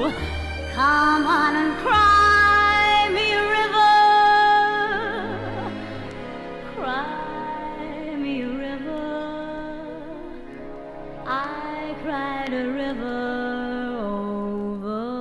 Come on and cry me a river, cry me a river. I cried a river over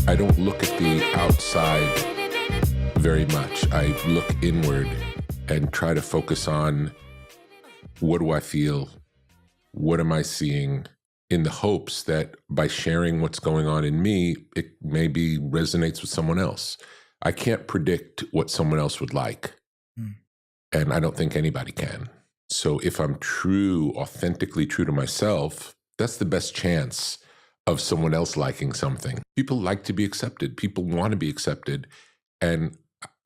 I don't look at the outside very much. I look inward and try to focus on what do I feel? What am I seeing? In the hopes that by sharing what's going on in me, it maybe resonates with someone else. I can't predict what someone else would like. And I don't think anybody can. So if I'm authentically true to myself, that's the best chance of someone else liking something. People like to be accepted. People want to be accepted. And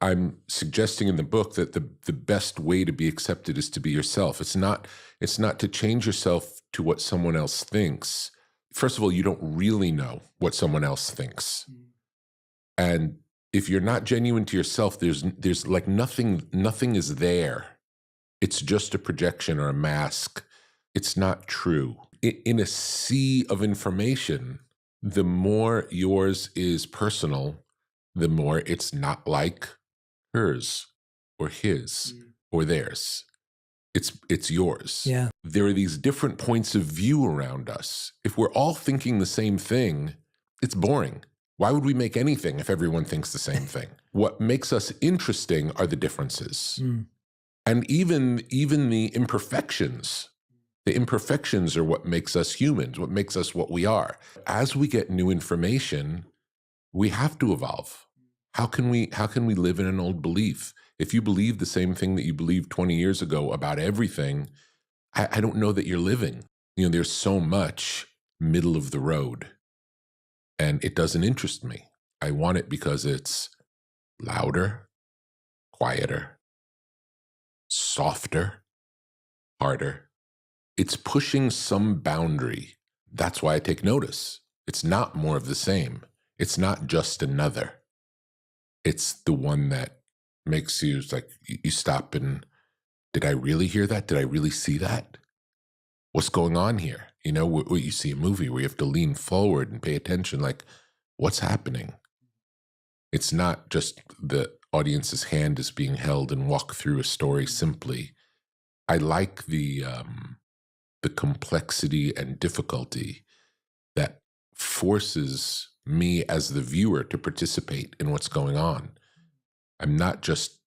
I'm suggesting in the book that the best way to be accepted is to be yourself. It's not to change yourself to what someone else thinks. First of all, you don't really know what someone else thinks. And if you're not genuine to yourself, there's like nothing is there. It's just a projection or a mask. It's not true. In a sea of information, the more yours is personal, the more it's not like hers or his or theirs. It's yours. Yeah. There are these different points of view around us. If we're all thinking the same thing, it's boring. Why would we make anything if everyone thinks the same thing? What makes us interesting are the differences. And even the imperfections. The imperfections are what makes us humans, what makes us what we are. As we get new information, we have to evolve. How can we live in an old belief? If you believe the same thing that you believed 20 years ago about everything, I don't know that you're living. There's so much middle of the road, and it doesn't interest me. I want it because it's louder, quieter, softer, harder. It's pushing some boundary. That's why I take notice. It's not more of the same. It's not just another. It's the one that makes you like, you stop and, did I really hear that? Did I really see that? What's going on here? What you see a movie where you have to lean forward and pay attention, like, what's happening? It's not just the audience's hand is being held and walk through a story simply. I like the complexity and difficulty that forces me as the viewer to participate in what's going on. I'm not just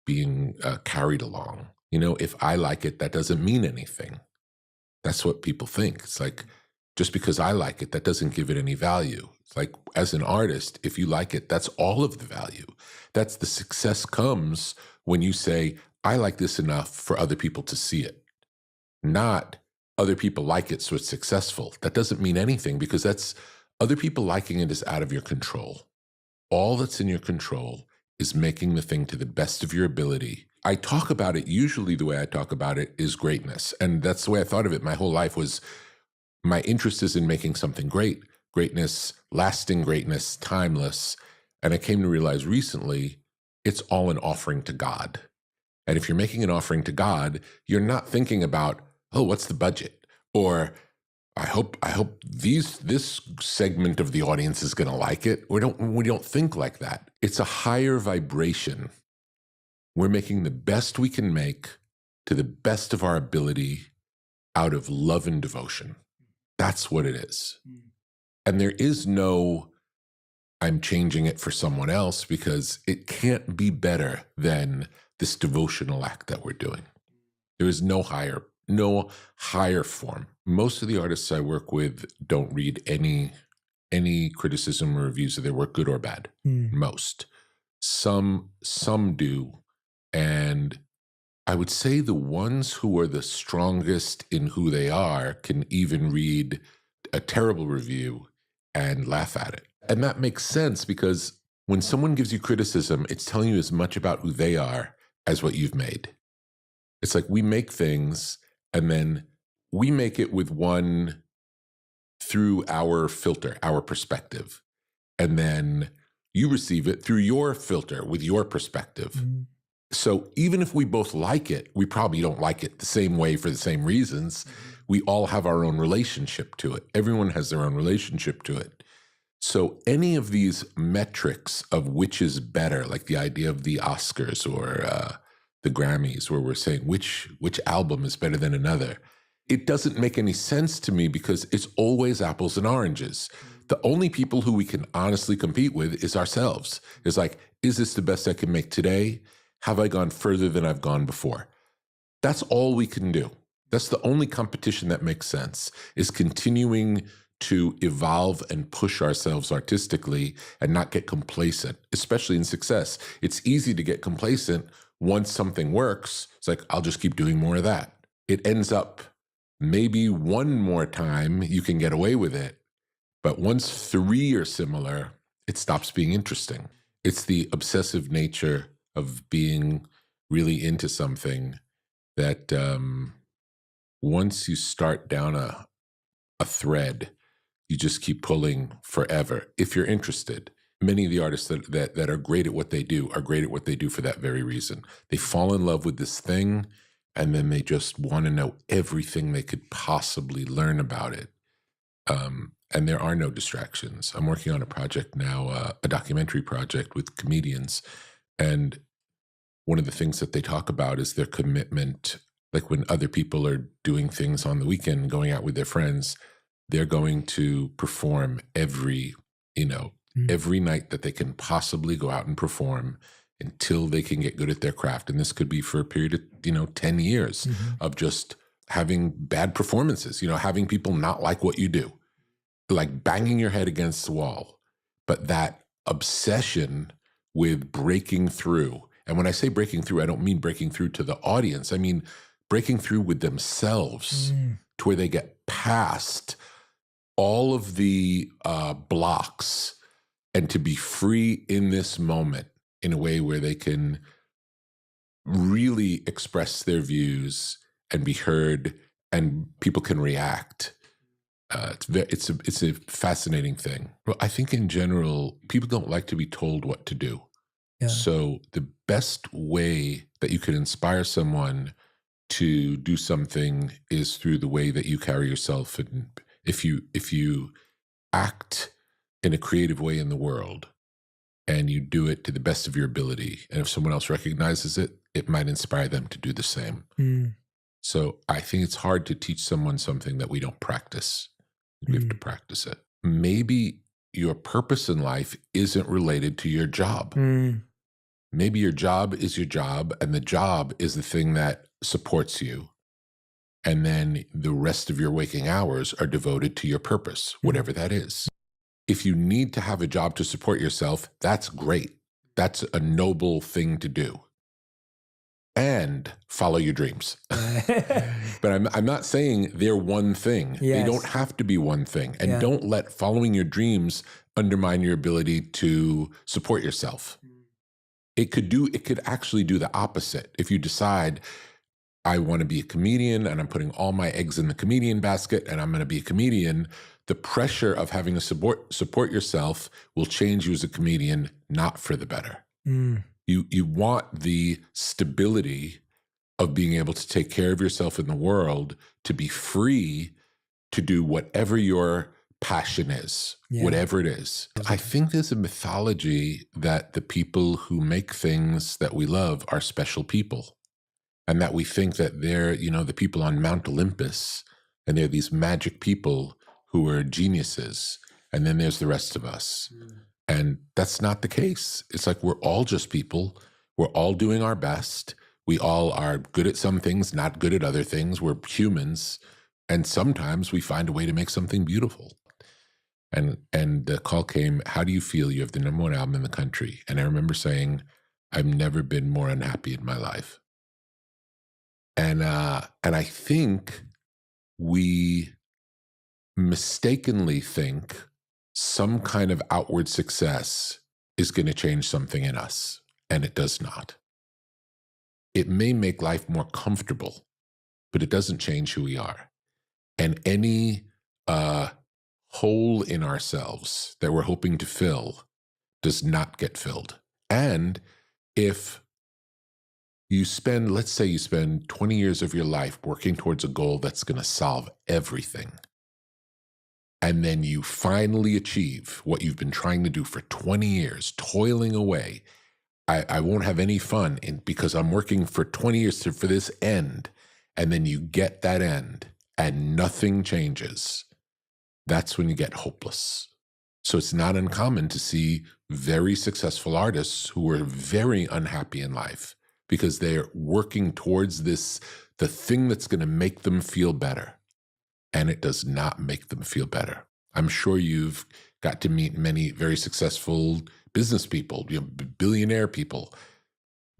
being carried along. If I like it, that doesn't mean anything. That's what people think. It's like, just because I like it, that doesn't give it any value. It's like, as an artist, if you like it, that's all of the value. That's the success comes when you say, I like this enough for other people to see it. Not other people like it, so it's successful. That doesn't mean anything, because that's other people liking it is out of your control. All that's in your control is making the thing to the best of your ability. I talk about it, usually the way I talk about it is greatness. And that's the way I thought of it. My whole life was, my interest is in making something great. Greatness, lasting greatness, timeless. And I came to realize recently, it's all an offering to God. And if you're making an offering to God, you're not thinking about, oh, what's the budget? Or I hope this segment of the audience is going to like it. We don't think like that. It's a higher vibration. We're making the best we can make to the best of our ability out of love and devotion. That's what it is. And there is no, I'm changing it for someone else, because it can't be better than this devotional act that we're doing. There is no higher form. Most of the artists I work with don't read any criticism or reviews of their work, good or bad. Most. Some do. And I would say the ones who are the strongest in who they are can even read a terrible review and laugh at it. And that makes sense, because when someone gives you criticism, it's telling you as much about who they are as what you've made. It's like, we make things and then we make it with one through our filter, our perspective. And then you receive it through your filter with your perspective. So even if we both like it, we probably don't like it the same way for the same reasons. We all have our own relationship to it. Everyone has their own relationship to it. So any of these metrics of which is better, like the idea of the Oscars or the Grammys, where we're saying which album is better than another, it doesn't make any sense to me, because it's always apples and oranges. The only people who we can honestly compete with is ourselves. It's like, is this the best I can make today? Have I gone further than I've gone before? That's all we can do. That's the only competition that makes sense, is continuing to evolve and push ourselves artistically and not get complacent, especially in success. It's easy to get complacent once something works. It's like, I'll just keep doing more of that. It ends up maybe one more time you can get away with it, but once 3 are similar, it stops being interesting. It's the obsessive nature of being really into something that once you start down a thread, you just keep pulling forever if you're interested. Many of the artists that are great at what they do are great at what they do for that very reason. They fall in love with this thing, and then they just want to know everything they could possibly learn about it. And there are no distractions. I'm working on a project now, a documentary project with comedians. And one of the things that they talk about is their commitment. Like when other people are doing things on the weekend, going out with their friends, they're going to perform every night that they can possibly go out and perform until they can get good at their craft. And this could be for a period of, 10 years of just having bad performances, having people not like what you do, like banging your head against the wall. But that obsession with breaking through. And when I say breaking through, I don't mean breaking through to the audience. I mean breaking through with themselves to where they get past all of the blocks and to be free in this moment in a way where they can really express their views and be heard and people can react. It's a fascinating thing. Well, I think in general, people don't like to be told what to do. Yeah. So the best way that you can inspire someone to do something is through the way that you carry yourself. And if you act in a creative way in the world and you do it to the best of your ability, and if someone else recognizes it, it might inspire them to do the same. So I think it's hard to teach someone something that we don't practice. We have to practice it. Maybe your purpose in life isn't related to your job. Maybe your job is your job, and the job is the thing that supports you. And then the rest of your waking hours are devoted to your purpose, whatever that is. If you need to have a job to support yourself, that's great. That's a noble thing to do. And follow your dreams. But I'm not saying they're one thing. Yes. They don't have to be one thing. And don't let following your dreams undermine your ability to support yourself. It could actually do the opposite. If you decide, I want to be a comedian and I'm putting all my eggs in the comedian basket and I'm going to be a comedian, the pressure of having to support yourself will change you as a comedian, not for the better. You want the stability of being able to take care of yourself in the world, to be free to do whatever your passion is, whatever it is. I think there's a mythology that the people who make things that we love are special people, and that we think that they're, the people on Mount Olympus, and they're these magic people who are geniuses, and then there's the rest of us. And that's not the case. It's like we're all just people. We're all doing our best. We all are good at some things, not good at other things. We're humans. And sometimes we find a way to make something beautiful. And the call came, how do you feel? You have the #1 album in the country. And I remember saying, I've never been more unhappy in my life. And I think we mistakenly think some kind of outward success is going to change something in us, and it does not. It may make life more comfortable, but it doesn't change who we are. And any hole in ourselves that we're hoping to fill does not get filled. And if you spend, let's say you spend 20 years of your life working towards a goal that's going to solve everything, and then you finally achieve what you've been trying to do for 20 years, toiling away. I won't have any fun because I'm working for 20 years for this end. And then you get that end and nothing changes. That's when you get hopeless. So it's not uncommon to see very successful artists who are very unhappy in life. because they're working towards this, the thing that's going to make them feel better. And it does not make them feel better. I'm sure you've got to meet many very successful business people, billionaire people.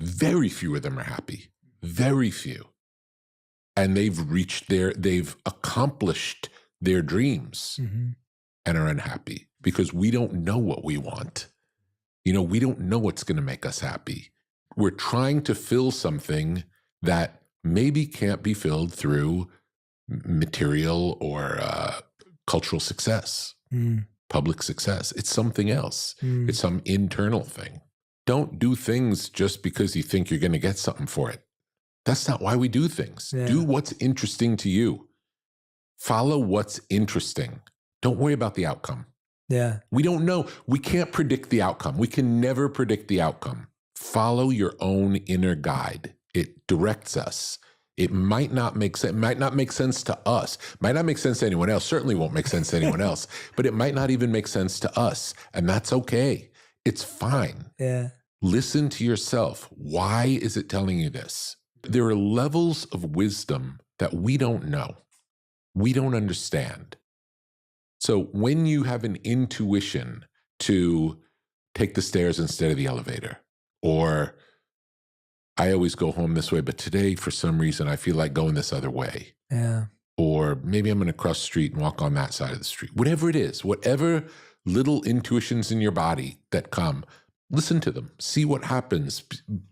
Very few of them are happy. Very few. And they've accomplished their dreams and are unhappy because we don't know what we want. We don't know what's going to make us happy. We're trying to fill something that maybe can't be filled through material or cultural success, public success. It's something else. It's some internal thing. Don't do things just because you think you're going to get something for it. That's not why we do things. Yeah. Do what's interesting to you. Follow what's interesting. Don't worry about the outcome. Yeah. We don't know. We can't predict the outcome. We can never predict the outcome. Follow your own inner guide. It directs us. It might not make sense. It might not make sense to us. Might not make sense to anyone else. Certainly won't make sense to anyone else. But it might not even make sense to us. And that's okay. It's fine. Yeah. Listen to yourself. Why is it telling you this? There are levels of wisdom that we don't know. We don't understand. So when you have an intuition to take the stairs instead of the elevator, or I always go home this way, but today for some reason I feel like going this other way. Yeah. Or maybe I'm going to cross the street and walk on that side of the street. Whatever it is, whatever little intuitions in your body that come, listen to them. See what happens.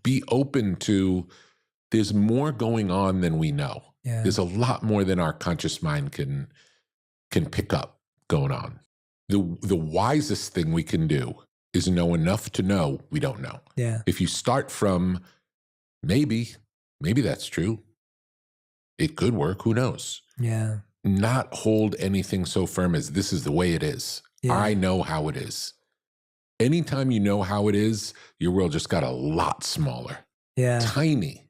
Be open to, there's more going on than we know. Yeah. There's a lot more than our conscious mind can pick up going on. The wisest thing we can do is know enough to know we don't know. Yeah. If you start from maybe that's true. It could work. Who knows? Yeah. Not hold anything so firm as this is the way it is. Yeah. I know how it is. Anytime you know how it is, your world just got a lot smaller. Yeah. Tiny.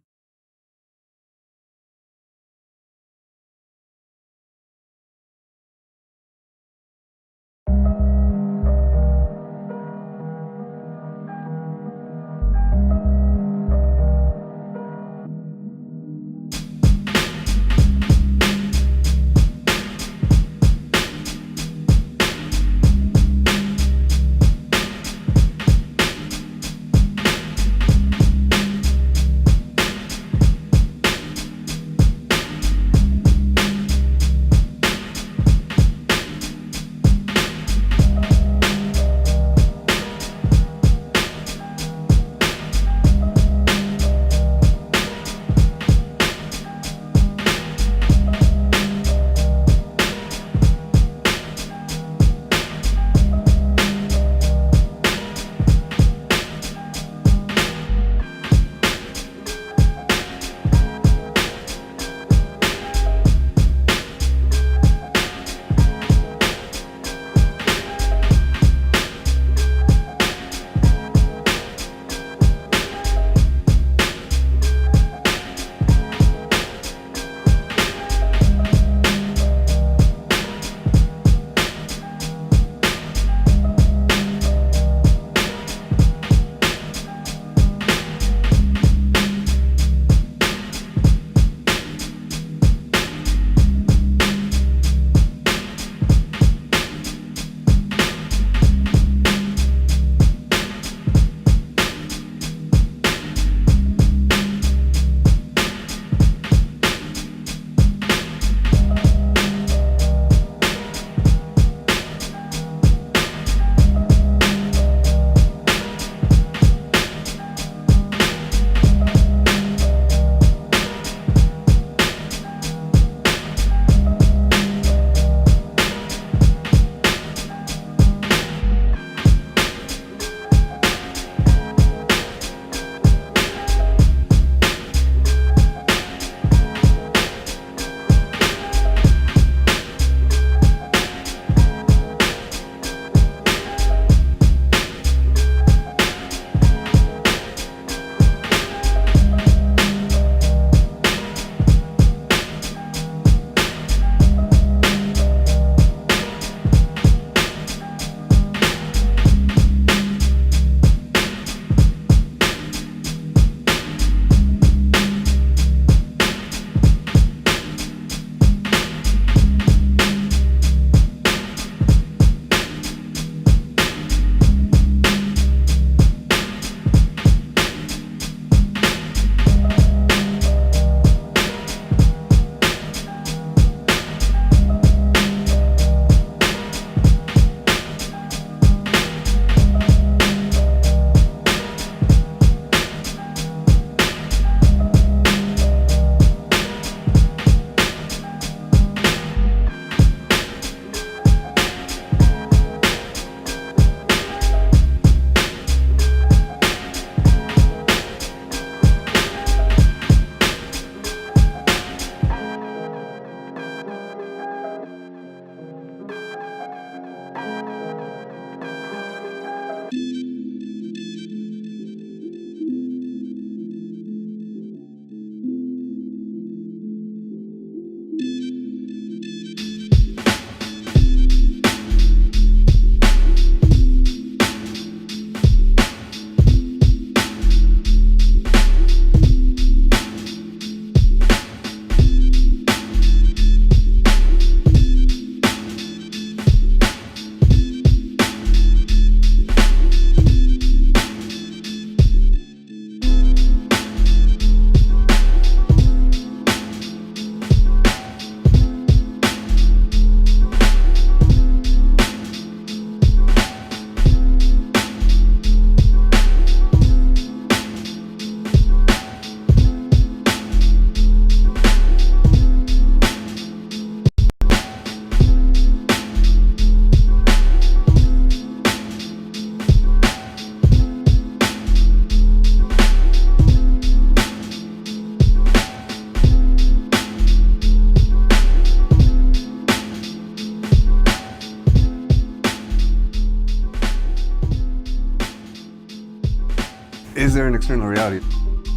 there an external reality?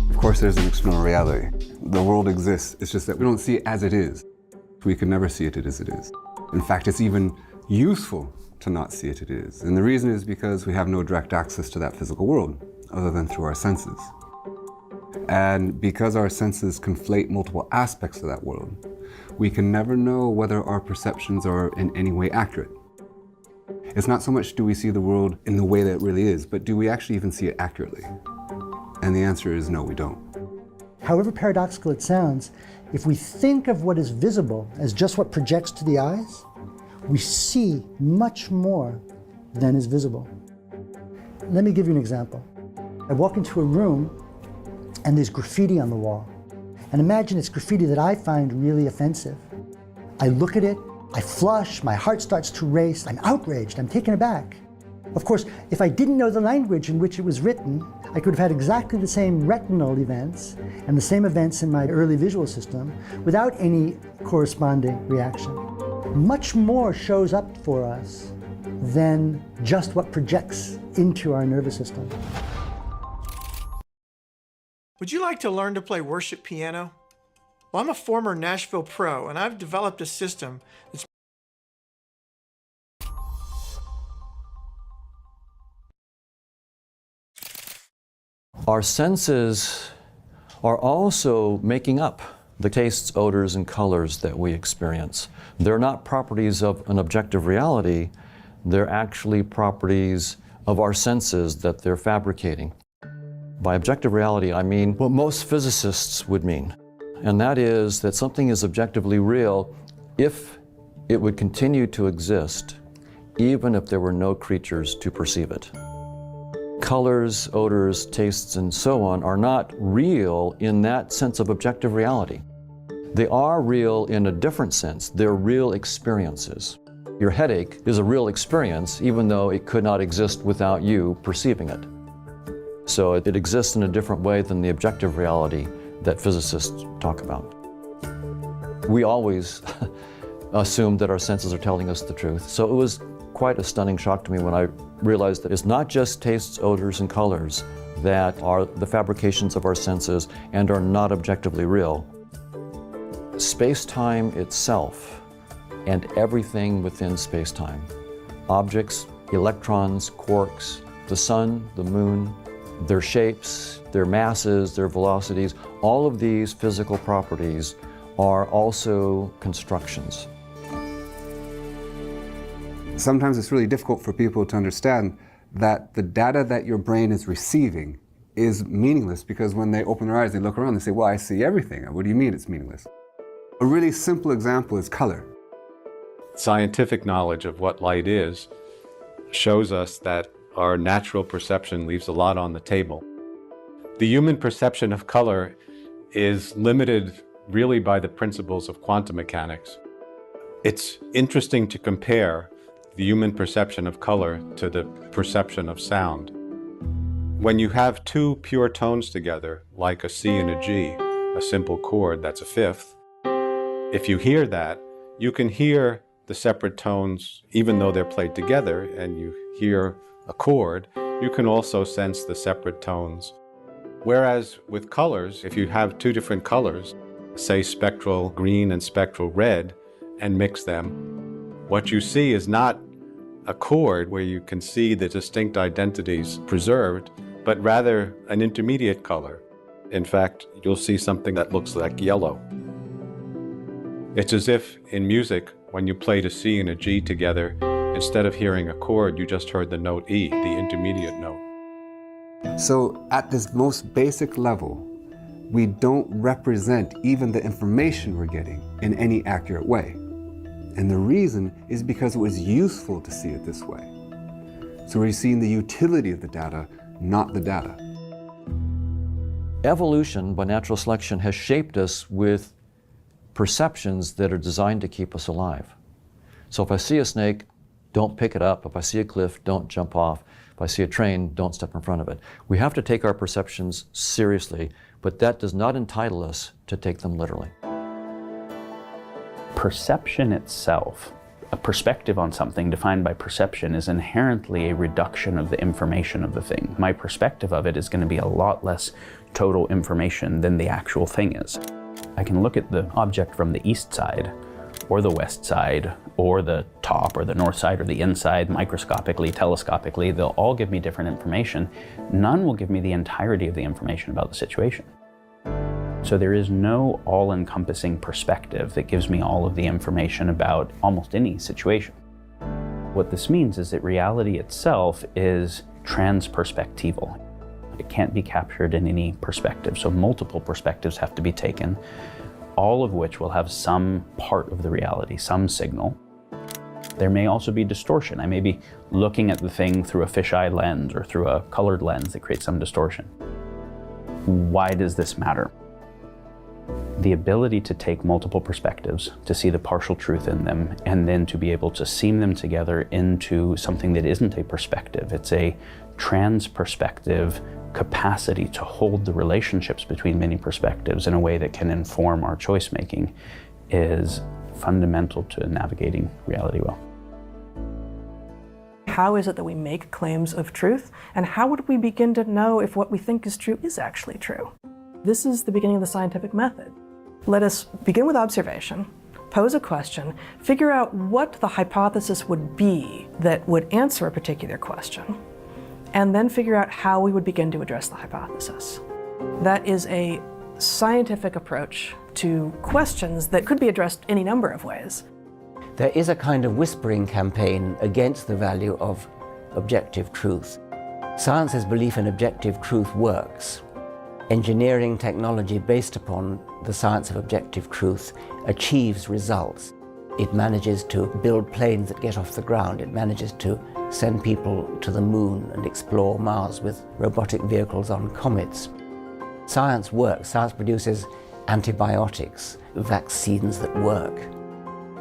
Of course there's an external reality. The world exists, it's just that we don't see it as it is. We can never see it as it is. In fact, it's even useful to not see it as it is. And the reason is because we have no direct access to that physical world, other than through our senses. And because our senses conflate multiple aspects of that world, we can never know whether our perceptions are in any way accurate. It's not so much do we see the world in the way that it really is, but do we actually even see it accurately? And the answer is no, we don't. However paradoxical it sounds, if we think of what is visible as just what projects to the eyes, we see much more than is visible. Let me give you an example. I walk into a room and there's graffiti on the wall. And imagine it's graffiti that I find really offensive. I look at it, I flush, my heart starts to race, I'm outraged, I'm taken aback. Of course, if I didn't know the language in which it was written, I could have had exactly the same retinal events and the same events in my early visual system without any corresponding reaction. Much more shows up for us than just what projects into our nervous system. Would you like to learn to play worship piano? Well, I'm a former Nashville pro, and I've developed a system that's Our senses are also making up the tastes, odors, and colors that we experience. They're not properties of an objective reality, they're actually properties of our senses that they're fabricating. By objective reality, I mean what most physicists would mean, and that is that something is objectively real if it would continue to exist, even if there were no creatures to perceive it. Colors, odors, tastes, and so on are not real in that sense of objective reality. They are real in a different sense. They're real experiences. Your headache is a real experience, even though it could not exist without you perceiving it. So it exists in a different way than the objective reality that physicists talk about. We always assume that our senses are telling us the truth. So it was quite a stunning shock to me when I realized that it's not just tastes, odors, and colors that are the fabrications of our senses and are not objectively real. Space-time itself and everything within space-time, objects, electrons, quarks, the sun, the moon, their shapes, their masses, their velocities, all of these physical properties are also constructions. Sometimes it's really difficult for people to understand that the data that your brain is receiving is meaningless, because when they open their eyes, they look around and say, well, I see everything. What do you mean it's meaningless? A really simple example is color. Scientific knowledge of what light is shows us that our natural perception leaves a lot on the table. The human perception of color is limited really by the principles of quantum mechanics. It's interesting to compare the human perception of color to the perception of sound. When you have two pure tones together, like a C and a G, a simple chord that's a fifth, if you hear that, you can hear the separate tones even though they're played together, and you hear a chord, you can also sense the separate tones. Whereas with colors, if you have two different colors, say spectral green and spectral red, and mix them, what you see is not a chord where you can see the distinct identities preserved, but rather an intermediate color. In fact, you'll see something that looks like yellow. It's as if in music, when you played a C and a G together, instead of hearing a chord, you just heard the note E, the intermediate note. So at this most basic level, we don't represent even the information we're getting in any accurate way. And the reason is because it was useful to see it this way. So we're seeing the utility of the data, not the data. Evolution by natural selection has shaped us with perceptions that are designed to keep us alive. So if I see a snake, don't pick it up. If I see a cliff, don't jump off. If I see a train, don't step in front of it. We have to take our perceptions seriously, but that does not entitle us to take them literally. Perception itself, A perspective on something defined by perception is inherently a reduction of the information of the thing. My perspective of it is going to be a lot less total information than the actual thing is. I can look at the object from the east side, or the west side, or the top, or the north side, or the inside, microscopically, telescopically. They'll all give me different information. None will give me the entirety of the information about the situation. So there is no all-encompassing perspective that gives me all of the information about almost any situation. What this means is that reality itself is transperspectival. It can't be captured in any perspective, so multiple perspectives have to be taken, all of which will have some part of the reality, some signal. There may also be distortion. I may be looking at the thing through a fisheye lens or through a colored lens that creates some distortion. Why does this matter? The ability to take multiple perspectives, to see the partial truth in them, and then to be able to seam them together into something that isn't a perspective. It's a trans-perspective capacity to hold the relationships between many perspectives in a way that can inform our choice making is fundamental to navigating reality well. How is it that we make claims of truth? And how would we begin to know if what we think is true is actually true? This is the beginning of the scientific method. Let us begin with observation, pose a question, figure out what the hypothesis would be that would answer a particular question, and then figure out how we would begin to address the hypothesis. That is a scientific approach to questions that could be addressed any number of ways. There is a kind of whispering campaign against the value of objective truth. Science's belief in objective truth works. Engineering technology based upon the science of objective truth achieves results. It manages to build planes that get off the ground. It manages to send people to the moon and explore Mars with robotic vehicles on comets. Science works. Science produces antibiotics, vaccines that work.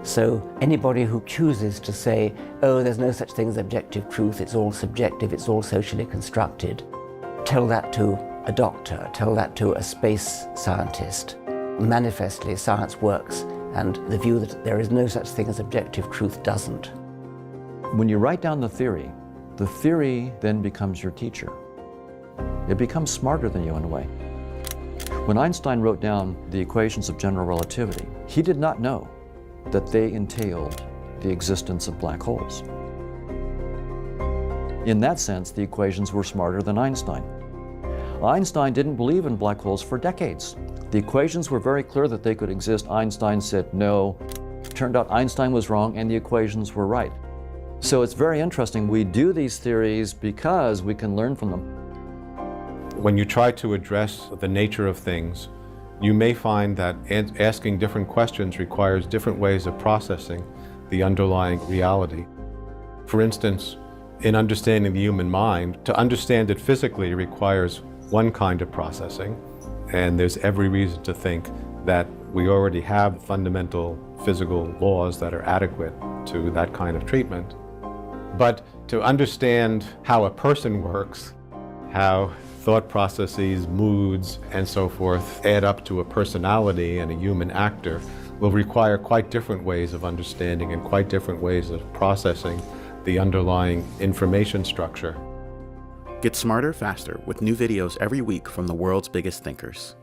So anybody who chooses to say, oh, there's no such thing as objective truth, it's all subjective, it's all socially constructed, tell that to a doctor, tell that to a space scientist. Manifestly, science works, and the view that there is no such thing as objective truth doesn't. When you write down the theory then becomes your teacher. It becomes smarter than you in a way. When Einstein wrote down the equations of general relativity, he did not know that they entailed the existence of black holes. In that sense, the equations were smarter than Einstein. Einstein didn't believe in black holes for decades. The equations were very clear that they could exist. Einstein said no. Turned out Einstein was wrong and the equations were right. So it's very interesting. We do these theories because we can learn from them. When you try to address the nature of things, you may find that asking different questions requires different ways of processing the underlying reality. For instance, in understanding the human mind, to understand it physically requires one kind of processing, and there's every reason to think that we already have fundamental physical laws that are adequate to that kind of treatment. But to understand how a person works, how thought processes, moods, and so forth add up to a personality and a human actor will require quite different ways of understanding and quite different ways of processing the underlying information structure. Get smarter faster with new videos every week from the world's biggest thinkers.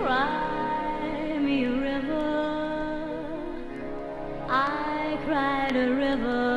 cry me a river. I cried a river